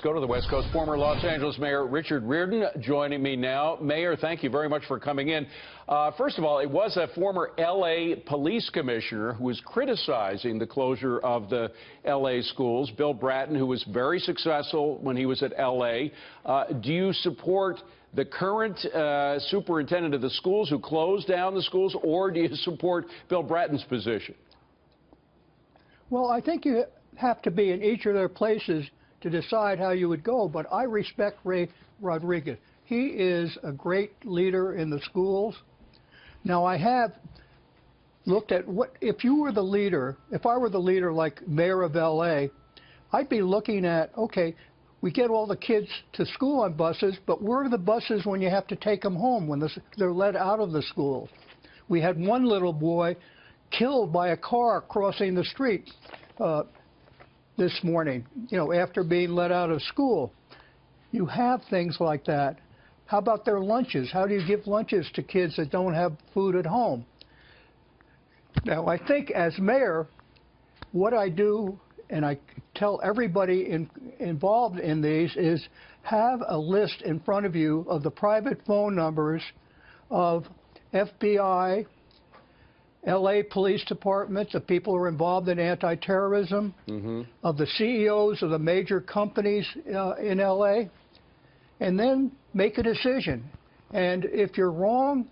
go to the West Coast. Former Los Angeles Mayor Richard Riordan joining me now. Mayor, thank you very much for coming in. First of all, it was a former L.A. police commissioner who was criticizing the closure of the L.A. schools, Bill Bratton, who was very successful when he was at L.A. Do you support the current superintendent of the schools who closed down the schools, or do you support Bill Bratton's position? Well, I think you have to be in each of their places to decide how you would go, but I respect Ray Rodriguez. He is a great leader in the schools. Now, I have looked at if you were the leader, if I were the leader like mayor of L.A., I'd be looking at, okay, we get all the kids to school on buses, but where are the buses when you have to take them home, when they're let out of the school? We had one little boy killed by a car crossing the street this morning, after being let out of school. You have things like that. How about their lunches? How do you give lunches to kids that don't have food at home? Now, I think as mayor, what I do, and I tell everybody involved in these, is have a list in front of you of the private phone numbers of FBI, L.A. Police Departments, the people who are involved in anti-terrorism, of the CEOs of the major companies in L.A., and then make a decision. And if you're wrong,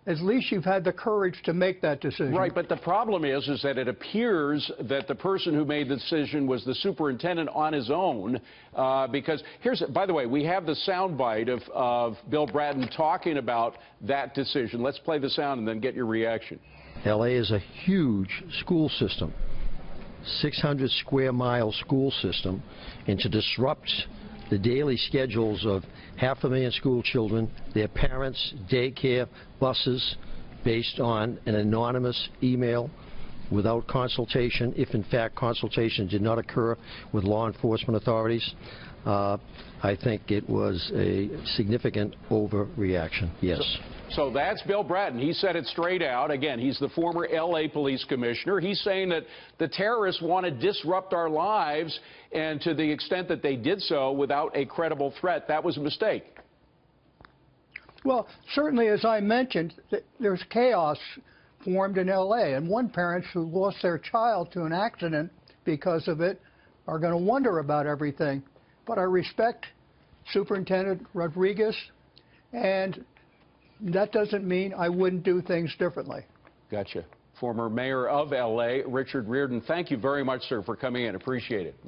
at least you've had the courage to make that decision. Right, but the problem is that it appears that the person who made the decision was the superintendent on his own, because by the way, we have the soundbite of Bill Bratton talking about that decision. Let's play the sound and then get your reaction. L.A. is a huge school system, 600 square mile school system, and to disrupt the daily schedules of 500,000 school children, their parents, daycare, buses, based on an anonymous email without consultation, if in fact consultation did not occur with law enforcement authorities, I think it was a significant overreaction, yes. So that's Bill Bratton. He said it straight out. Again, he's the former L.A. police commissioner. He's saying that the terrorists want to disrupt our lives, and to the extent that they did so without a credible threat, that was a mistake. Well, certainly, as I mentioned, there's chaos formed in L.A., and one parent who lost their child to an accident because of it are going to wonder about everything. But I respect Superintendent Rodriguez, and that doesn't mean I wouldn't do things differently. Gotcha. Former mayor of L.A., Richard Riordan, thank you very much, sir, for coming in. Appreciate it.